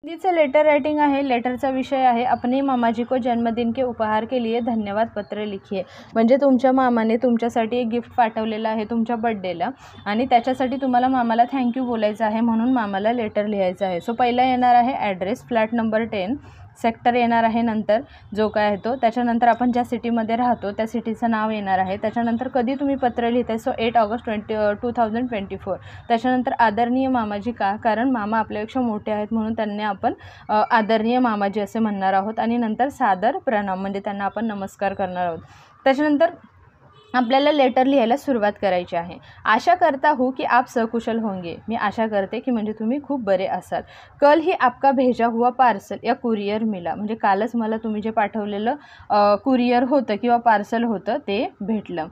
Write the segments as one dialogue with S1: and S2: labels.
S1: हिंदीचं letter writing आहे। लेटरचा विषय आहे अपने मामाजी को जन्मदिन के उपहार के लिए धन्यवाद पत्र लिखिए। म्हणजे तुमच्या मामाने तुमच्यासाठी एक गिफ्ट पाठवलेलं आहे तुमच्या बर्थडेला आणि त्याच्यासाठी तुम्हाला मामाला थँक्यू बोलायचं आहे, म्हणून मामाला लेटर लिहायचं आहे। सो पहिला येणार आहे ॲड्रेस, फ्लॅट नंबर 10, सेक्टर येणार आहे, नंतर जो काय आहे तो, त्याच्यानंतर आपण ज्या सिटीमध्ये राहतो त्या सिटीचं नाव येणार आहे, त्याच्यानंतर कधी तुम्ही पत्र लिहिताय, सो 8 ऑगस्ट 2024। त्याच्यानंतर आदरणीय मामाजी का, कारण मामा आपल्यापेक्षा मोठे आहेत म्हणून त्यांना आपण आदरणीय मामाजी असे म्हणणार आहोत। आणि नंतर सादर प्रणाम म्हणजे त्यांना आपण नमस्कार करणार आहोत। त्याच्यानंतर आपल्याला लेटर लिहायला सुरुवात करायची आहे। आशा करता हूँ कि आप सकुशल होंगे, मी आशा करते की म्हणजे तुम्ही खूप बरे असाल। कल ही आपका भेजा हुआ पार्सल या कुरियर मिला, म्हणजे कालच मला तुम्ही जे पाठवलेलं कुरियर होतं किंवा पार्सल होतं ते भेटलं।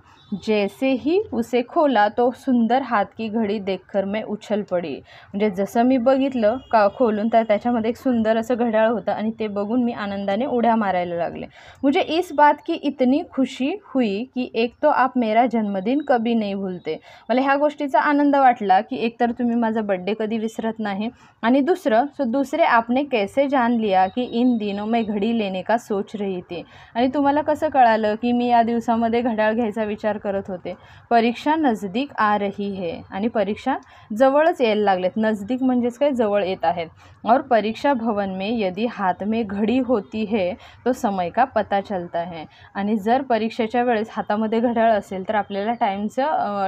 S1: जैसे ही उसे खोला तो सुंदर हाथ की घड़ी देखकर मैं उछल पड़ी, म्हणजे जसं मी बघितलं का खोलून तर त्याच्यामध्ये एक सुंदर असं घड्याळ होतं आणि ते बघून मी आनंदाने उड्या मारायला लागले। मुझे इस बात की इतनी खुशी हुई कि एक तो आप मेरा जन्मदिन कभी नहीं भूलते, मला ह्या गोष्टीचा आनंद वाटला की एकतर तुम्ही माझा बर्थडे कधी विसरत नाही आणि दूसरे आपने कैसे जान लिया कि इन दिनों मैं घड़ी लेने का सोच रही थी, आणि तुम्हाला कसं कळालं की मी या दिवसामध्ये घड्याळ घ्यायचा विचार करत होते। परीक्षा नजदीक आ रही है, आणि परीक्षा जवळच यायला लागलेत, नजदीक म्हणजेच काय जवळ येत आहेत। और परीक्षा भवन में यदि हाथ में घड़ी होती है तो समय का पता चलता है, आणि जर परीक्षेच्या वेळेस हातामध्ये घड्याळ असेल तर आपल्याला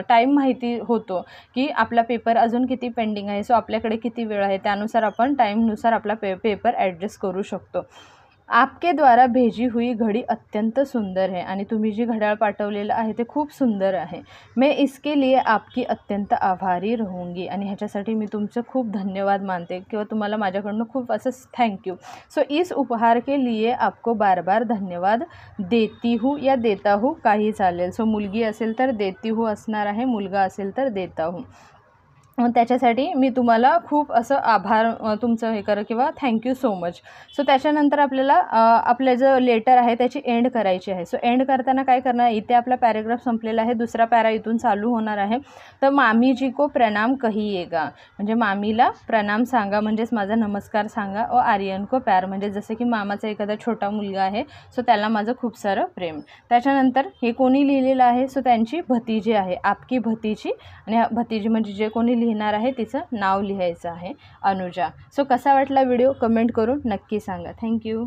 S1: टाईम माहिती होतो की आपला पेपर अजून किती पेंडिंग आहे, सो आपल्याकडे किती वेळ आहे, त्यानुसार आपण टाईमनुसार आपला पेपर ॲडजस्ट करू शकतो। आपके द्वारा भेजी हुई घड़ी अत्यंत सुंदर है, आणि तुम्ही जी घड्याळ पाठवलेलं आहे ते खूप सुंदर आहे। मैं इसके लिए आपकी अत्यंत आभारी रहूँगी, आणि ह्याच्यासाठी मी तुमचं खूप धन्यवाद मानते किंवा तुम्हाला माझ्याकडून खूप असं थँक्यू। सो इस उपहार के लिए आपको बार बार धन्यवाद देती हूँ या देता हूँ काही चालेल। सो मुलगी असेल तर देती हूँ असणार आहे, मुलगा असेल तर देता हूँ। त्याच्यासाठी मी तुम्हाला खूप असं आभार तुमचं हे करा किंवा थँक्यू सो मच। सो त्याच्यानंतर आपल्याला आपलं जो लेटर आहे त्याची एंड करायची आहे। सो एंड करताना काय करणार, इथे आपला पॅराग्राफ संपलेला आहे, दुसरा पॅरा इथून चालू होणार आहे। तर मामी जी को प्रणाम कहिएगा, म्हणजे मामीला प्रणाम सांगा म्हणजेच माझा नमस्कार सांगा। और आर्यन को प्यार, म्हणजे जसं की मामाचा एखादा छोटा मुलगा आहे सो त्याला माझं खूप सारं प्रेम। त्याच्यानंतर हे कोणी लिहिलेलं आहे, सो त्यांची भतीजी आहे, आपकी भतीजी, आणि भतीजी म्हणजे जे कोणी लिहिणार आहे तिचं नाव लिहायचं आहे अनुजा। सो कसा वाटला व्हिडिओ कमेंट करून नक्की सांगा। थँक्यू।